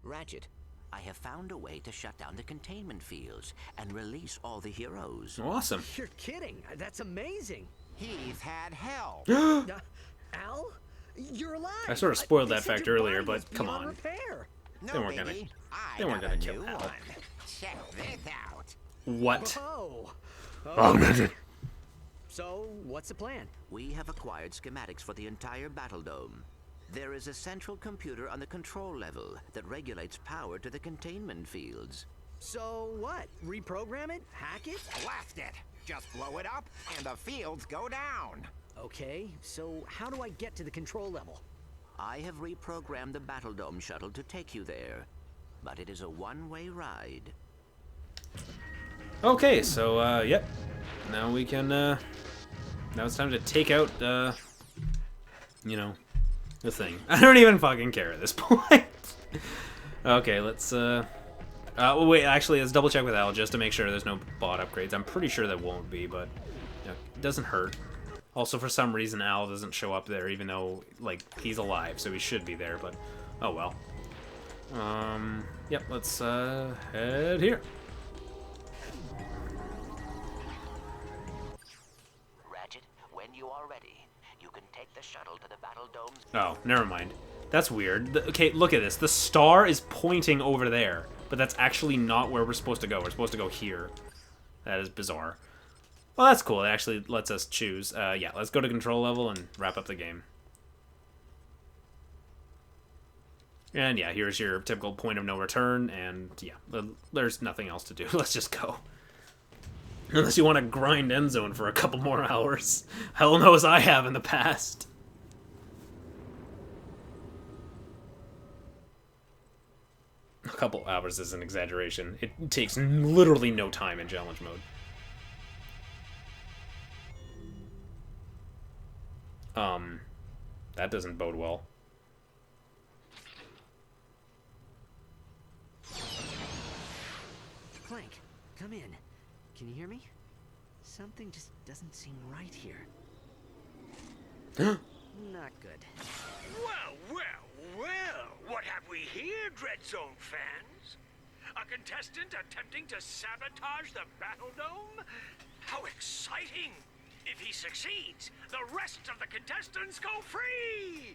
Ratchet, I have found a way to shut down the containment fields and release all the heroes. Awesome. You're kidding. That's amazing. He's had hell. Al? You're alive. I sort of spoiled They that said fact your earlier, body was but come beyond on. repair. No, They weren't gonna- baby. they weren't I gonna got a kill new Al. one. Check this out. What? Oh. So, what's the plan? We have acquired schematics for the entire Battledome. There is a central computer on the control level that regulates power to the containment fields. So what? Reprogram it? Hack it? Blast it. Just blow it up, and the fields go down. Okay, so how do I get to the control level? I have reprogrammed the Battledome shuttle to take you there, but it is a one-way ride. Okay, so, yep. Now we can, now it's time to take out, you know, the thing. I don't even fucking care at this point. Okay, let's, wait, actually, let's double check with Al just to make sure there's no bot upgrades. I'm pretty sure there won't be, but you know, it doesn't hurt. Also, for some reason, Al doesn't show up there, even though, like, he's alive, so he should be there, but oh well. Yep, let's, head here. Ratchet, when you are ready, you can take the shuttle to the Battledome's... Oh, never mind. That's weird. Okay, look at this. The star is pointing over there, but that's actually not where we're supposed to go. We're supposed to go here. That is bizarre. Well, that's cool. It actually lets us choose. Yeah, let's go to control level and wrap up the game. And yeah, here's your typical point of no return, and yeah, there's nothing else to do. Let's just go. Unless you want to grind end zone for a couple more hours. Hell knows I have in the past. A couple hours is an exaggeration. It takes literally no time in challenge mode. That doesn't bode well. Clank, come in. Can you hear me? Something just doesn't seem right here. Not good. Well, well, well, what have we here, Dreadzone fans? A contestant attempting to sabotage the Battledome? How exciting! If he succeeds, the rest of the contestants go free!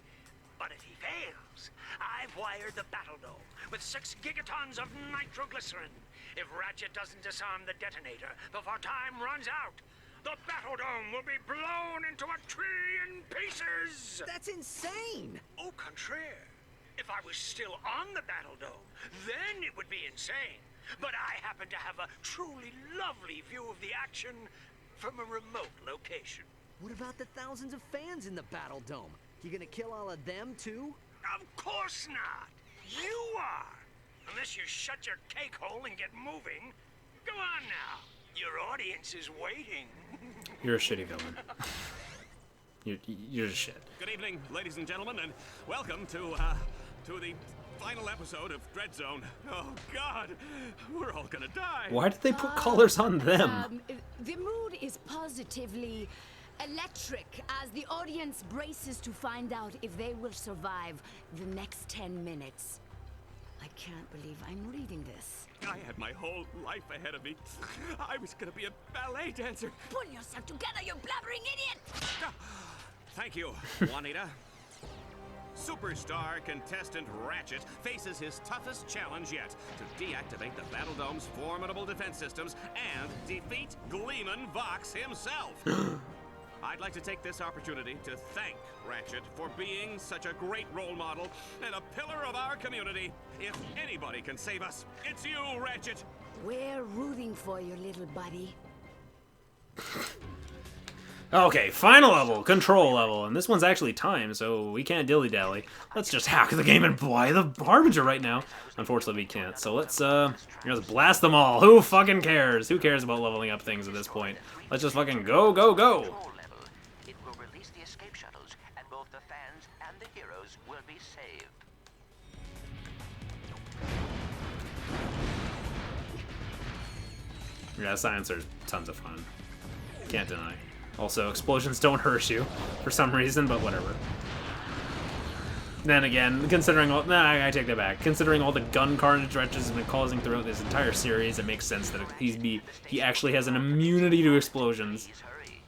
But if he fails, I've wired the Battledome with 6 gigatons of nitroglycerin. If Ratchet doesn't disarm the detonator before time runs out, the Battledome will be blown into a trillion pieces! That's insane! Au contraire. If I was still on the Battledome, then it would be insane. But I happen to have a truly lovely view of the action from a remote location. What about the thousands of fans in the Battledome? You gonna kill all of them, too? Of course not! You are! Unless you shut your cake hole and get moving. Go on now. Your audience is waiting. You're a shitty villain. You're just shit. Good evening, ladies and gentlemen, and welcome to the final episode of Dreadzone. Oh God, we're all gonna die. Why did they put colors on them? The mood is positively electric as the audience braces to find out if they will survive the next 10 minutes. I can't believe I'm reading this. I had my whole life ahead of me. I was gonna be a ballet dancer. Pull yourself together, you blabbering idiot! Thank you, Juanita. Superstar contestant Ratchet faces his toughest challenge yet to deactivate the Battledome's formidable defense systems and defeat Gleeman Vox himself. I'd like to take this opportunity to thank Ratchet for being such a great role model and a pillar of our community. If anybody can save us, it's you, Ratchet. We're rooting for you, little buddy. Okay, final level, control level, and this one's actually timed, so we can't dilly-dally. Let's just hack the game and buy the Harbinger right now. Unfortunately, we can't, so let's blast them all. Who fucking cares? Who cares about leveling up things at this point? Let's just fucking go, go, go! It will release the escape shuttles, and both the fans and the heroes will be saved. Yeah, silencer's tons of fun. Can't deny. Also, explosions don't hurt you for some reason, but whatever. Then again, considering all... Nah, I take that back. Considering all the gun carnage Ratchet has been causing throughout this entire series, it makes sense that he actually has an immunity to explosions. Please hurry.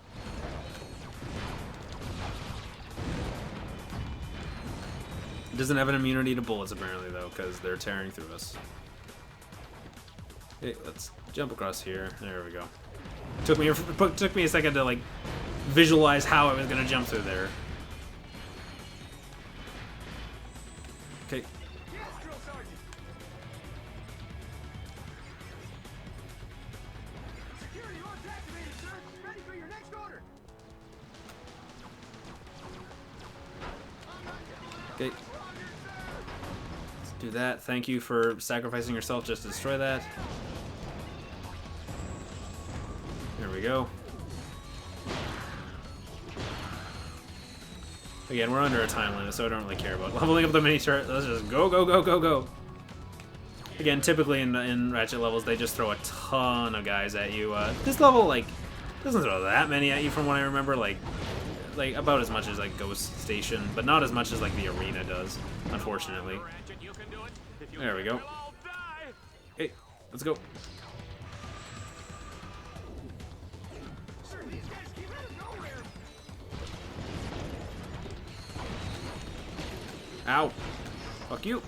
He doesn't have an immunity to bullets, apparently, though, because they're tearing through us. Okay, let's jump across here. There we go. Took me a second to, like, visualize how I was going to jump through there. Okay. Okay. Let's do that. Thank you for sacrificing yourself just to destroy that. There we go. Again, we're under a time limit, so I don't really care about leveling up the mini turret. Let's just go, go, go, go, go. Again, typically in Ratchet levels, they just throw a ton of guys at you. This level, like, doesn't throw that many at you from what I remember. Like about as much as, like, Ghost Station, but not as much as, like, the arena does, unfortunately. There we go. Hey, let's go. Ow. Fuck you.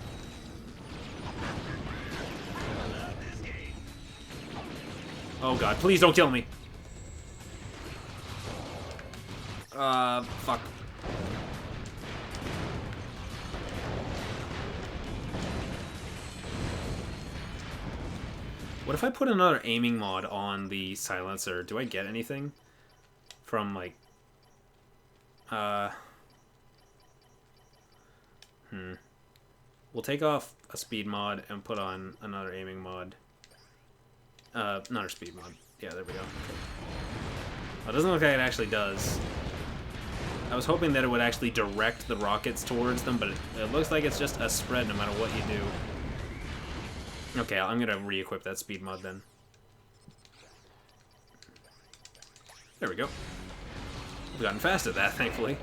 Oh god, please don't kill me. Fuck. What if I put another aiming mod on the silencer? Do I get anything from, like, We'll take off a speed mod and put on another aiming mod. Another speed mod. Yeah, there we go. Well, it doesn't look like it actually does. I was hoping that it would actually direct the rockets towards them, but it looks like it's just a spread no matter what you do. Okay, I'm gonna re-equip that speed mod then. There we go. We've gotten fast at that, thankfully.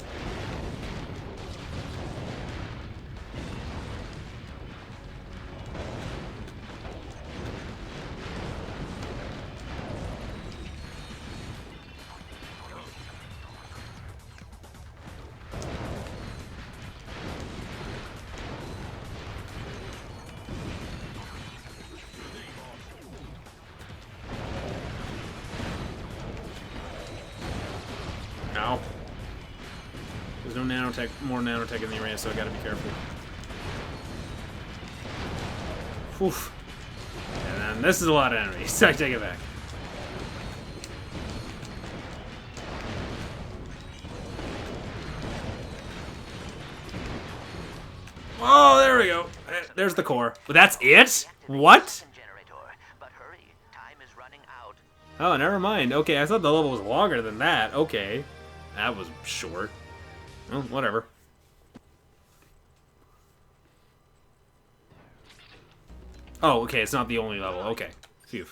Ow. There's no nanotech, more nanotech in the arena, so I gotta be careful. Oof. And then this is a lot of enemies. I take it back. Oh, there we go. There's the core. But that's it? What? But hurry, time is running out. Oh, never mind. Okay, I thought the level was longer than that. Okay. That was short. Well, whatever. Oh, okay, it's not the only level. Okay. Phew.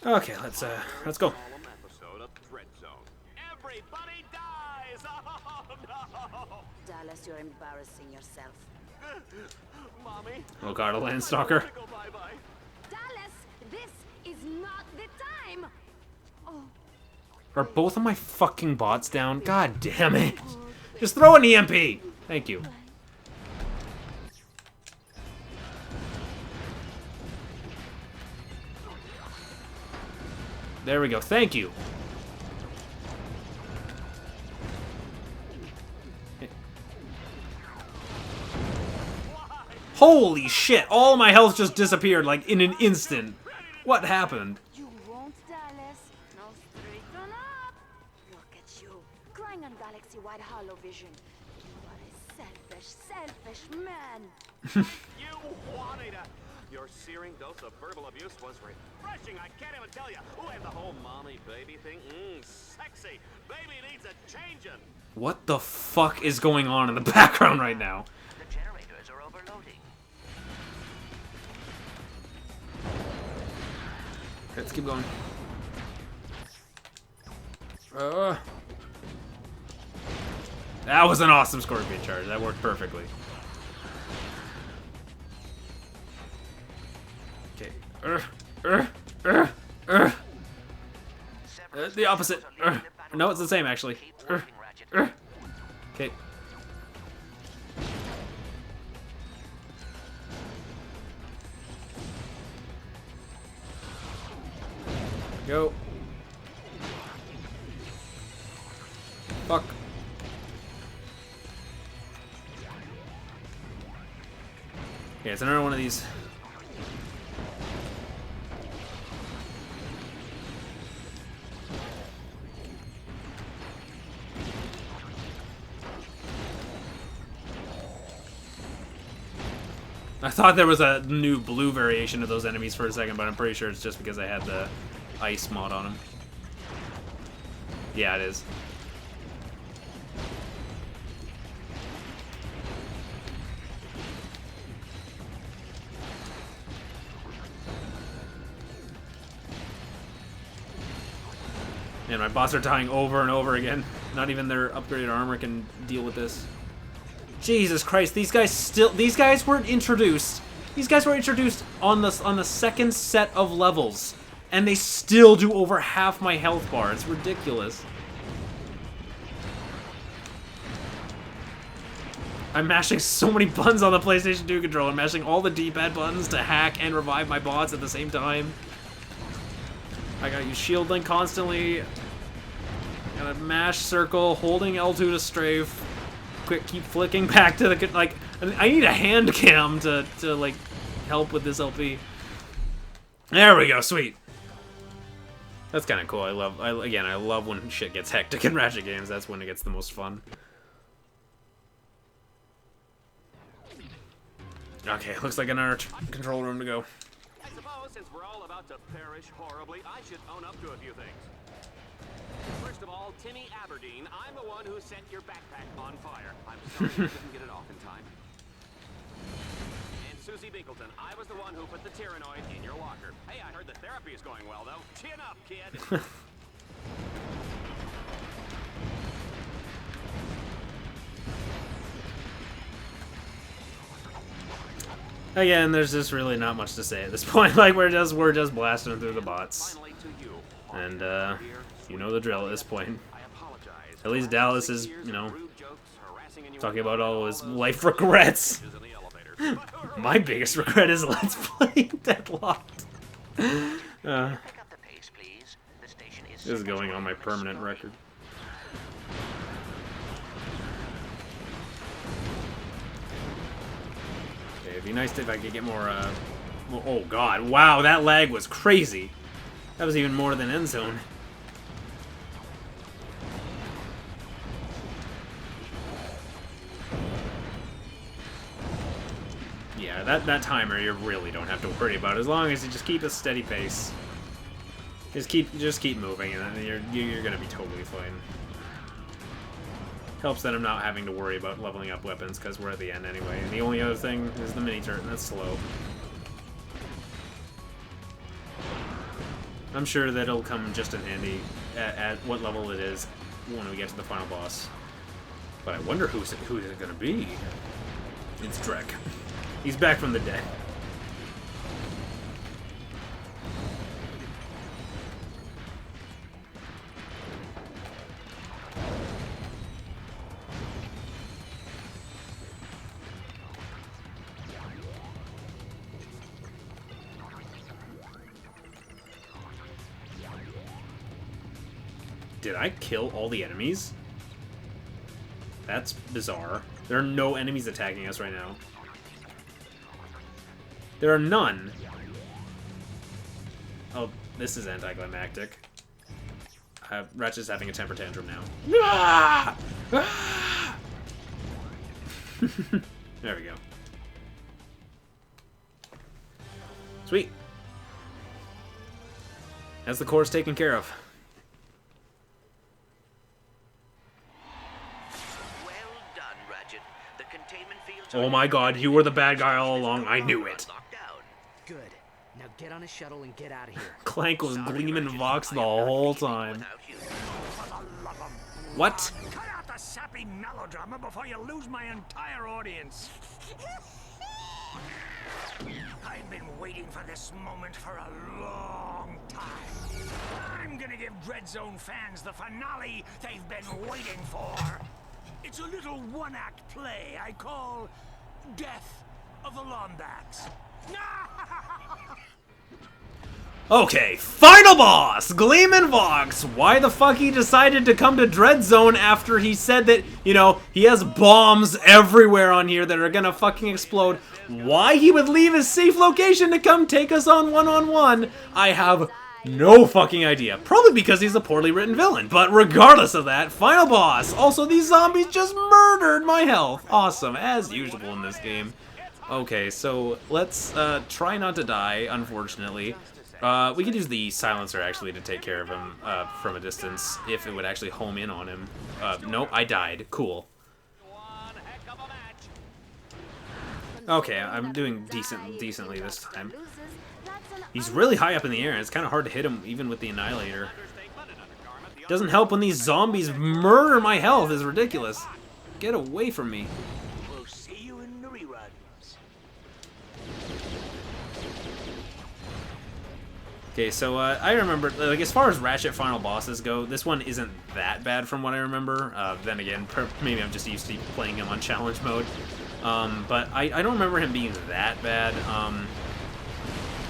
Okay, let's go. Everybody dies! Oh no! Dallas, you're embarrassing yourself. Mommy. Oh god, a Landstalker. Go bye-bye. Dallas, this is not the time! Oh, Are both of my fucking bots down? God damn it. Just throw an EMP. Thank you. There we go. Thank you. Holy shit. All my health just disappeared like in an instant. What happened? you won't, Dallas. No straight on up. Look at you, crying on galaxy-wide hollow vision. You are a selfish man. You wanted it. Your searing dose of verbal abuse was refreshing. I can't even tell you. Ooh, and the whole mommy baby thing. Sexy. Baby needs a changing. What the fuck is going on in the background right now? The generators are overloading. Let's keep going. That was an awesome scorpion charge. That worked perfectly. Okay. The opposite. No, it's the same, actually. Okay. Go. Fuck. Okay, it's another one of these. I thought there was a new blue variation of those enemies for a second, but I'm pretty sure it's just because I had the ice mod on them. Yeah, it is. Man, my bots are dying over and over again. Not even their upgraded armor can deal with this. Jesus Christ, these guys weren't introduced. These guys were introduced on the second set of levels, and they still do over half my health bar. It's ridiculous. I'm mashing so many buttons on the PlayStation 2 controller. I'm mashing all the D-pad buttons to hack and revive my bots at the same time. I gotta use shield link constantly. Gotta mash circle, holding L2 to strafe. Quick, keep flicking back to the, like, I need a hand cam to like help with this LP. There we go, sweet. That's kind of cool. I love when shit gets hectic in Ratchet games. That's when it gets the most fun. Okay, looks like another control room to go. I suppose since we're all about to perish horribly, I should own up to a few things. First of all, Timmy Aberdeen, I'm the one who set your backpack on fire. I'm sorry you didn't get it off in time. And Susie Binkleton, I was the one who put the Tyrannoid in your locker. Hey, I heard the therapy is going well, though. Chin up, kid. Again, there's just really not much to say at this point. Like, we're just blasting through the bots. And, you know the drill at this point. At least Dallas is, you know, talking about all his life regrets. My biggest regret is let's play Deadlocked. This is going on my permanent record. Okay, it'd be nice if I could get more, oh god, wow, that lag was crazy. That was even more than end zone. Yeah, that timer you really don't have to worry about as long as you just keep a steady pace. Just keep moving, and then you're gonna be totally fine. Helps that I'm not having to worry about leveling up weapons because we're at the end anyway. And the only other thing is the mini turret, and that's slow. I'm sure that it'll come just in handy at what level it is when we get to the final boss. But I wonder who is it gonna be? It's Drek. He's back from the dead. Did I kill all the enemies? That's bizarre. There are no enemies attacking us right now. There are none. Oh, this is anticlimactic. Ratchet's having a temper tantrum now. Ah! Ah! There we go. Sweet. That's the course taken care of. Well done, Ratchet. The containment fields Oh my god, you were the bad guy all along. I knew it. Good. Now get on a shuttle and get out of here. Clank was gleaming Vox the whole time. What? the sappy melodrama before you lose my entire audience. I've been waiting for this moment for a long time. I'm gonna give Dreadzone fans the finale they've been waiting for. It's a little one-act play I call Death of the Lombax. Okay, final boss! Gleeman Vox! Why the fuck he decided to come to Dreadzone after he said that, you know, he has bombs everywhere on here that are gonna fucking explode. Why he would leave his safe location to come take us on one-on-one, I have no fucking idea. Probably because he's a poorly written villain. But regardless of that, final boss! Also, these zombies just murdered my health. Awesome, as usual in this game. Okay, so let's try not to die, unfortunately. We could use the silencer, actually, to take care of him from a distance, if it would actually home in on him. Nope, I died. Cool. Okay, I'm doing decently this time. He's really high up in the air, and it's kind of hard to hit him, even with the Annihilator. Doesn't help when these zombies murder my health. It's ridiculous. Get away from me. We'll see you in the reruns. Okay, so I remember, like, as far as Ratchet final bosses go, this one isn't that bad from what I remember. Then again, maybe I'm just used to playing him on challenge mode. But I don't remember him being that bad.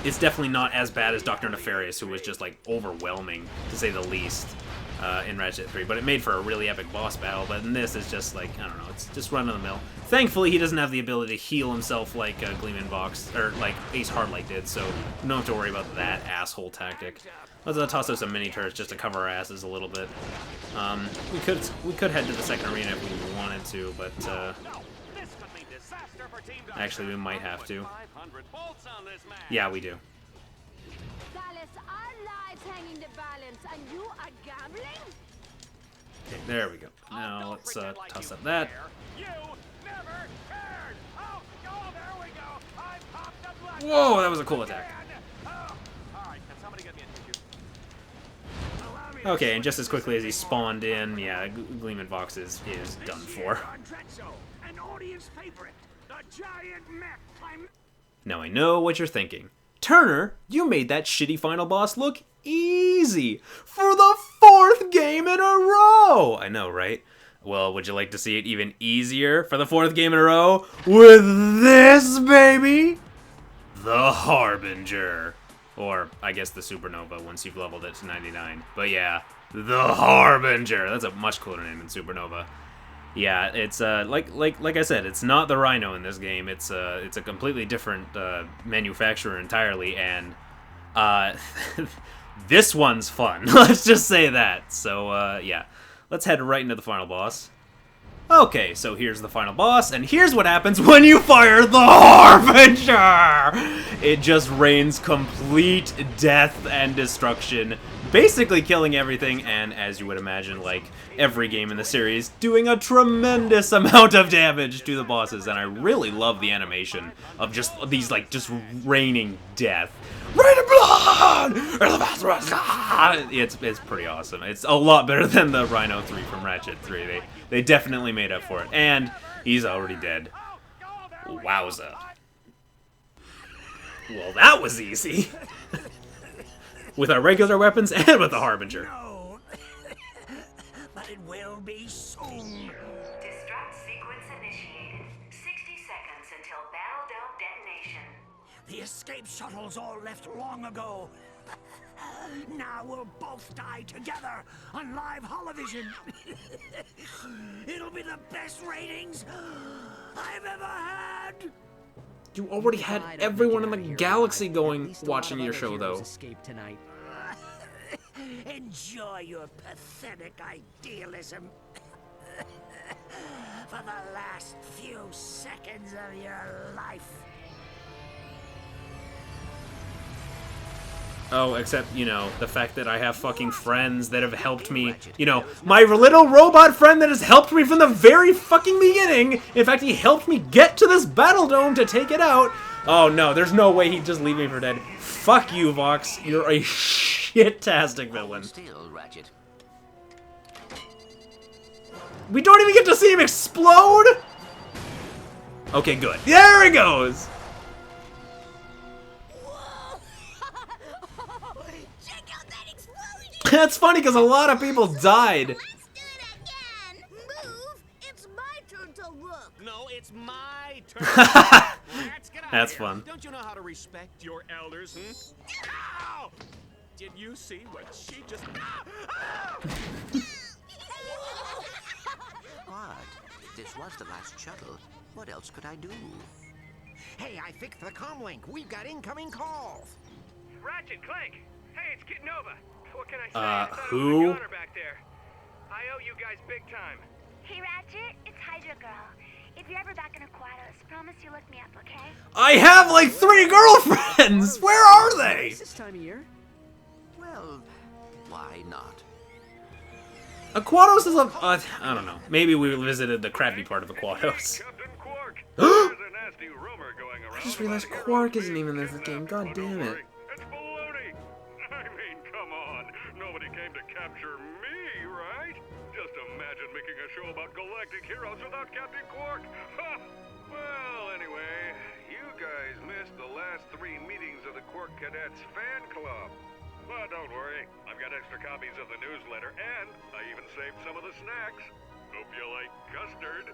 It's definitely not as bad as Dr. Nefarious, who was just, like, overwhelming, to say the least, in Ratchet 3. But it made for a really epic boss battle, but in this, it's just, like, I don't know, it's just run-of-the-mill. Thankfully, he doesn't have the ability to heal himself like Gleeman Vox, or like Ace Hardlight did, so we don't have to worry about that asshole tactic. Let's toss out some mini-turrets just to cover our asses a little bit. We could head to the second arena if we wanted to, but, actually, we might have to. Yeah, we do. Dallas, our lives hang in the balance, and you are gambling? Okay, there we go. Now let's toss up that. Whoa, that was a cool attack. Okay, and just as quickly as he spawned in, yeah, Gleeman Vox is done for. Now I know what you're thinking. Turner, you made that shitty final boss look easy for the 4th game in a row! I know, right? Well, would you like to see it even easier for the 4th game in a row? With this, baby! The Harbinger. Or, I guess the Supernova once you've leveled it to 99. But yeah, the Harbinger. That's a much cooler name than Supernova. Yeah, it's like I said, it's not the Rhino in this game. It's a completely different manufacturer entirely, and this one's fun. Let's just say that. So yeah, let's head right into the final boss. Okay, so here's the final boss, and here's what happens when you fire the Harbinger! It just rains complete death and destruction, basically killing everything, and as you would imagine, like every game in the series, doing a tremendous amount of damage to the bosses, and I really love the animation of just these, like, just raining death. Rain of blood! It's pretty awesome. It's a lot better than the Rhino 3 from Ratchet 3. They definitely made up for it. And he's already dead. Wowza. Well, that was easy. With our regular weapons and with the Harbinger. No, but it will be soon. Destruct sequence initiated. 60 seconds until Battledome detonation. The escape shuttles all left long ago. Now we'll both die together on live holovision. It'll be the best ratings I've ever had. You already had everyone in the galaxy going watching your show, though. Escape tonight. Enjoy your pathetic idealism. For the last few seconds of your life. Oh, except, you know, the fact that I have fucking friends that have helped me. You know, my little robot friend that has helped me from the very fucking beginning. In fact, he helped me get to this Battledome to take it out. Oh, no, there's no way he'd just leave me for dead. Fuck you, Vox. You're a shit-tastic villain. Still, Ratchet. We don't even get to see him explode? Okay, good. There he goes! Check out that explosion! That's funny because a lot of people died. Let's do it again! Move! It's my turn to look! No, it's my turn. Rats, get out That's of here. fun. Don't you know how to respect your elders, Ow! Did you see what she just... But if this was the last shuttle, what else could I do? Hey, I fixed the comlink. We've got incoming calls. Ratchet, Clank. Hey, it's Kit Nova. What can I say? I thought it was who? a goner back there. I owe you guys big time. Hey Ratchet, it's Hydra Girl. If you're ever back in Aquatos, promise you look me up, okay? I have like 3 girlfriends! Where are they? It's this time of year. Well, why not? Aquatos is a... I don't know. Maybe we visited the crappy part of Aquatos. Captain Quark. There's a nasty rumor going around. I just realized Quark isn't even in this game. God damn it. It's baloney. I mean, come on. Nobody came to capture me, right? Just imagine making a show about galactic heroes without Captain Quark. Ha! Well, anyway, you guys missed the last 3 meetings of the Quark Cadets fan club. But don't worry, I've got extra copies of the newsletter, and I even saved some of the snacks. Hope you like custard.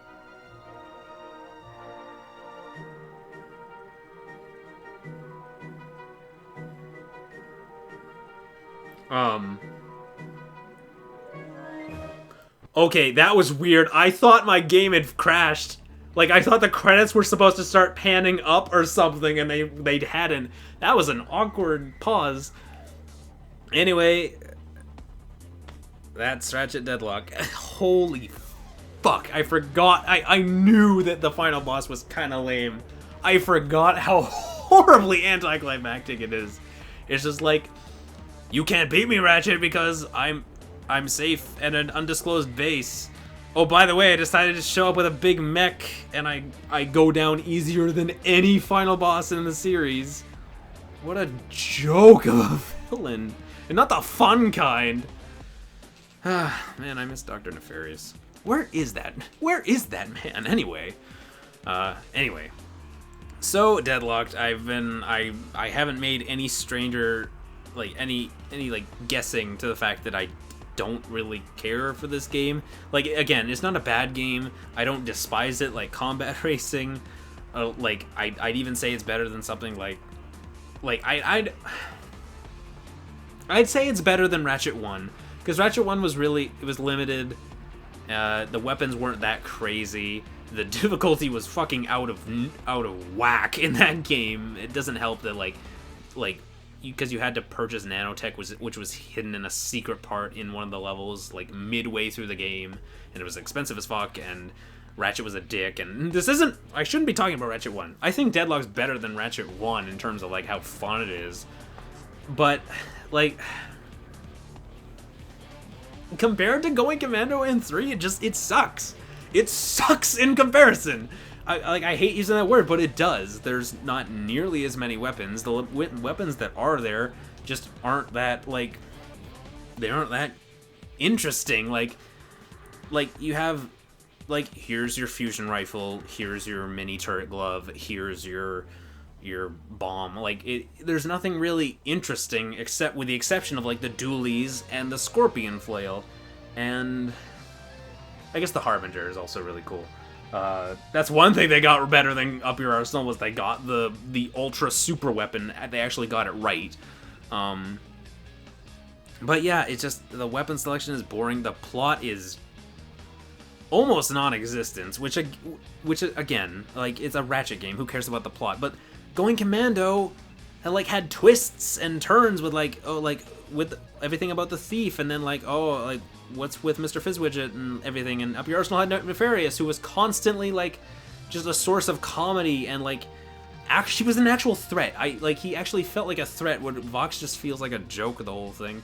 Okay, that was weird. I thought my game had crashed. Like, I thought the credits were supposed to start panning up or something, and they hadn't. That was an awkward pause. Anyway, that's Ratchet Deadlock. Holy fuck, I forgot. I knew that the final boss was kind of lame. I forgot how horribly anticlimactic it is. It's just like, you can't beat me, Ratchet, because I'm safe at an undisclosed base. Oh, by the way, I decided to show up with a big mech, and I go down easier than any final boss in the series. What a joke of a villain. And not the fun kind. Ah, man, I miss Dr. Nefarious. Where is that? Where is that man? Anyway. Anyway. So, Deadlocked, I haven't made any stranger, like, any like, guessing to the fact that I don't really care for this game. Like, again, it's not a bad game. I don't despise it, like combat racing. Like, I'd even say it's better than something like I'd say it's better than Ratchet 1, because Ratchet 1 was really, it was limited. The weapons weren't that crazy. The difficulty was fucking out of whack in that game. It doesn't help that like because you had to purchase nanotech, which was hidden in a secret part in one of the levels, like midway through the game, and it was expensive as fuck, and Ratchet was a dick, and this isn't, I shouldn't be talking about Ratchet 1. I think Deadlock's better than Ratchet 1 in terms of like how fun it is, but like compared to Going Commando in 3, it sucks. It sucks in comparison. I hate using that word, but it does. There's not nearly as many weapons. The weapons that are there just aren't that, like, they aren't that interesting. Like you have, like, here's your fusion rifle, here's your mini turret glove, here's your bomb. Like, there's nothing really interesting except with the exception of, like, the dualies and the scorpion flail. And I guess the Harbinger is also really cool. That's one thing they got better than Up Your Arsenal, was they got the ultra super weapon. They actually got it right. But yeah, it's just, the weapon selection is boring. The plot is almost non-existent, which again, like, it's a Ratchet game. Who cares about the plot? But Going Commando had twists and turns with, like, oh, like, with everything about the thief, and then, like, oh, like, what's with Mr. Fizzwidget and everything, and Up Your Arsenal had Nefarious, who was constantly, like, just a source of comedy, and, like, she was an actual threat. He actually felt like a threat, where Vox just feels like a joke the whole thing.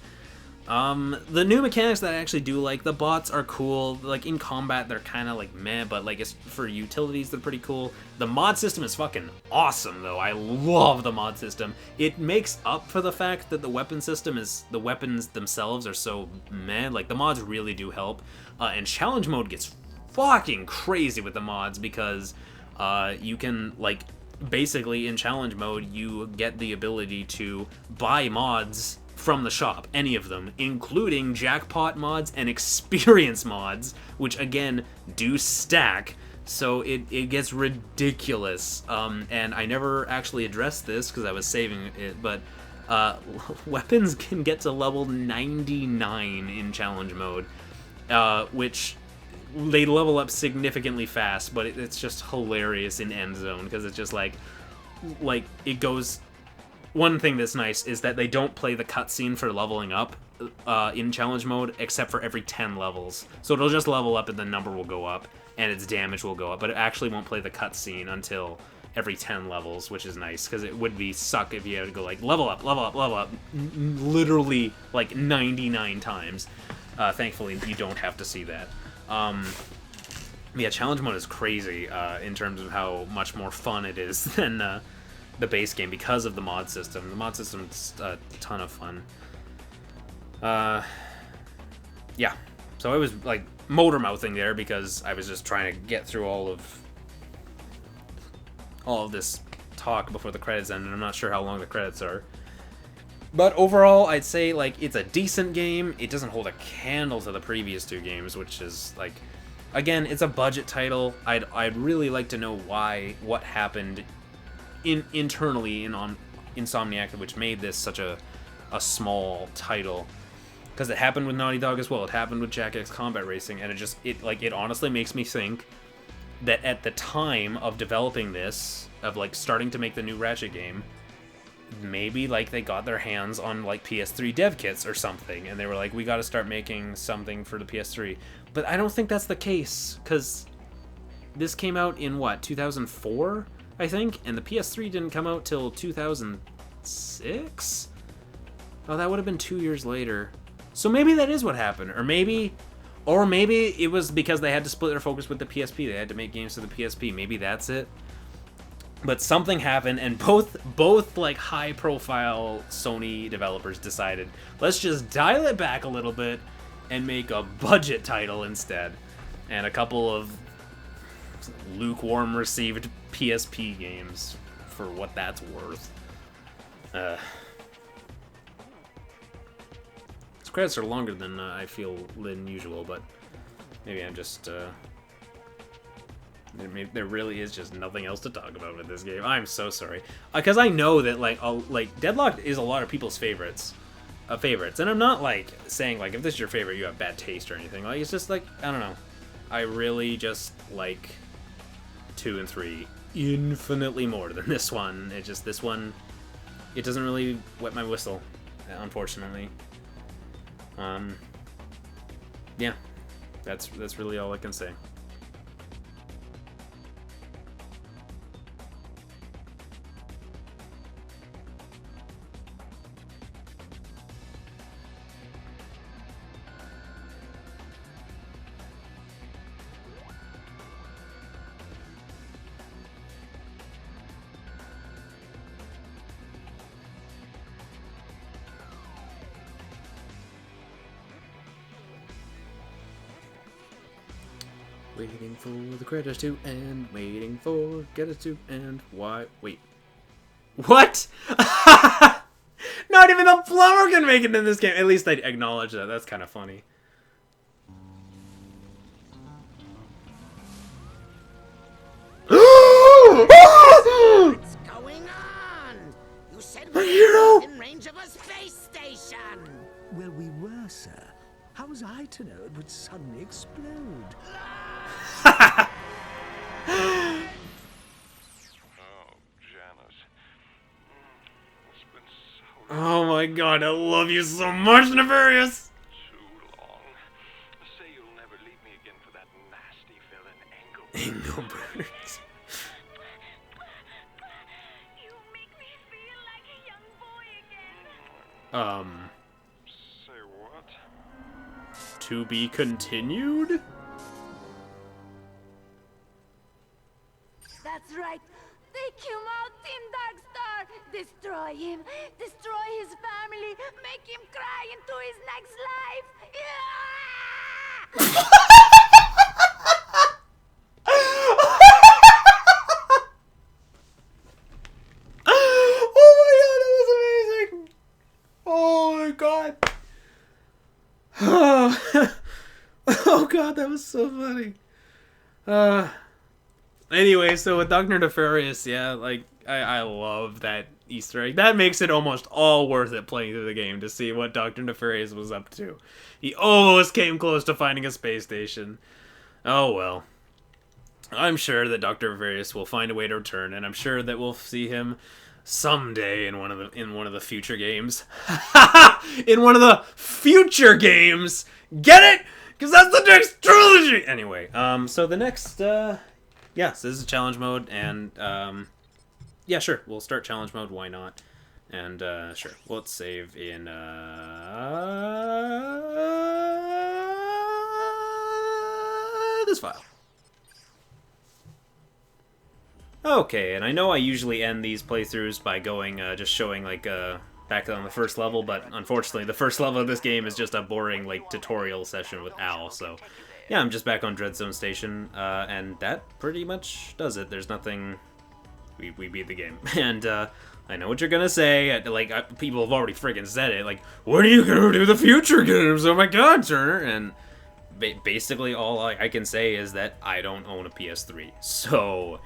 The new mechanics that I actually do like, the bots are cool. Like, in combat, they're kind of like meh, but like, it's, for utilities, they're pretty cool. The mod system is fucking awesome, though. I love the mod system. It makes up for the fact that the weapon system is, the weapons themselves are so meh. Like, the mods really do help. And challenge mode gets fucking crazy with the mods because you can, like, basically in challenge mode, you get the ability to buy mods from the shop, any of them, including jackpot mods and experience mods, which again do stack, so it gets ridiculous. And I never actually addressed this because I was saving it, but weapons can get to level 99 in challenge mode, which they level up significantly fast, but it's just hilarious in end zone because it's just like it goes. One thing that's nice is that they don't play the cutscene for leveling up in challenge mode except for every 10 levels. So it'll just level up and the number will go up and its damage will go up, but it actually won't play the cutscene until every 10 levels, which is nice because it would be suck if you had to go like level up, literally like 99 times. Thankfully, you don't have to see that. Yeah, challenge mode is crazy in terms of how much more fun it is than the base game because of the mod system. The mod system's a ton of fun. Yeah, so I was like motor mouthing there because I was just trying to get through all of this talk before the credits end, and I'm not sure how long the credits are. But overall, I'd say like it's a decent game. It doesn't hold a candle to the previous two games, which is like, again, it's a budget title. I'd really like to know what happened internally in Insomniac, which made this such a small title, because it happened with Naughty Dog as well. It happened with Jack X Combat Racing, and it honestly makes me think that at the time of developing this, of like starting to make the new Ratchet game, maybe like they got their hands on like PS3 dev kits or something, and they were like, we got to start making something for the PS3. But I don't think that's the case, because this came out in what, 2004? I think, and the PS3 didn't come out till 2006? Oh, that would have been 2 years later. So maybe that is what happened, or maybe it was because they had to split their focus with the PSP. They had to make games for the PSP. Maybe that's it. But something happened, and both like high-profile Sony developers decided, let's just dial it back a little bit and make a budget title instead. And a couple of lukewarm received PSP games, for what that's worth. These credits are longer than I feel than usual, but maybe I'm just there really is just nothing else to talk about with this game. I'm so sorry, because I know that like Deadlocked is a lot of people's favorites, and I'm not like saying like if this is your favorite you have bad taste or anything. Like, it's just like, I don't know, I really just like 2 and 3 infinitely more than this one. This one, it doesn't really wet my whistle, unfortunately. Yeah, that's really all I can say. Waiting for the credits to end, waiting for credits to end. Why? Wait. What? Not even the plumber can make it in this game. At least I acknowledge that. That's kind of funny. What's going on? You said we were in range of a space station. Well, we were, sir. How was I to know it would suddenly explode? Oh, Janice. It's been so long. Oh my god, I love you so much, Nefarious! Too long. Say you'll never leave me again for that nasty villain, Engelbert. You make me feel like a young boy again. Say what? To be continued? That's right. Take him out, Team Darkstar! Destroy him! Destroy his family! Make him cry into his next life! Yeah! Oh my god, that was amazing! Oh my god. Oh god, that was so funny. Anyway, so with Dr. Nefarious, yeah, like, I love that Easter egg. That makes it almost all worth it playing through the game to see what Dr. Nefarious was up to. He almost came close to finding a space station. Oh well. I'm sure that Dr. Nefarious will find a way to return, and I'm sure that we'll see him someday in one of the future games. In one of the future games! Get it? Because that's the next trilogy! Anyway, so the next, yes, this is challenge mode, and, yeah, sure, we'll start challenge mode, why not? And, sure, let's save in, this file. Okay, and I know I usually end these playthroughs by going, just showing, like, back on the first level, but unfortunately the first level of this game is just a boring, like, tutorial session with Al, so yeah, I'm just back on Dreadzone Station, and that pretty much does it. There's nothing... We beat the game. And, I know what you're gonna say, like, people have already friggin' said it, like, what are you gonna do the future games? Oh my god, Turner! And basically all I can say is that I don't own a PS3, so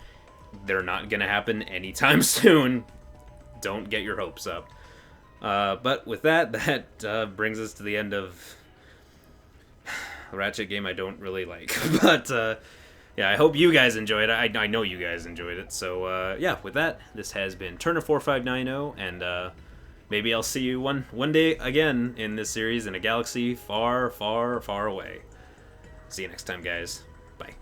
they're not gonna happen anytime soon. Don't get your hopes up. But with that brings us to the end of a Ratchet game I don't really like. But, yeah, I hope you guys enjoyed it. I know you guys enjoyed it. So, yeah, with that, this has been Turner4590, and, maybe I'll see you one day again in this series in a galaxy far, far, far away. See you next time, guys. Bye.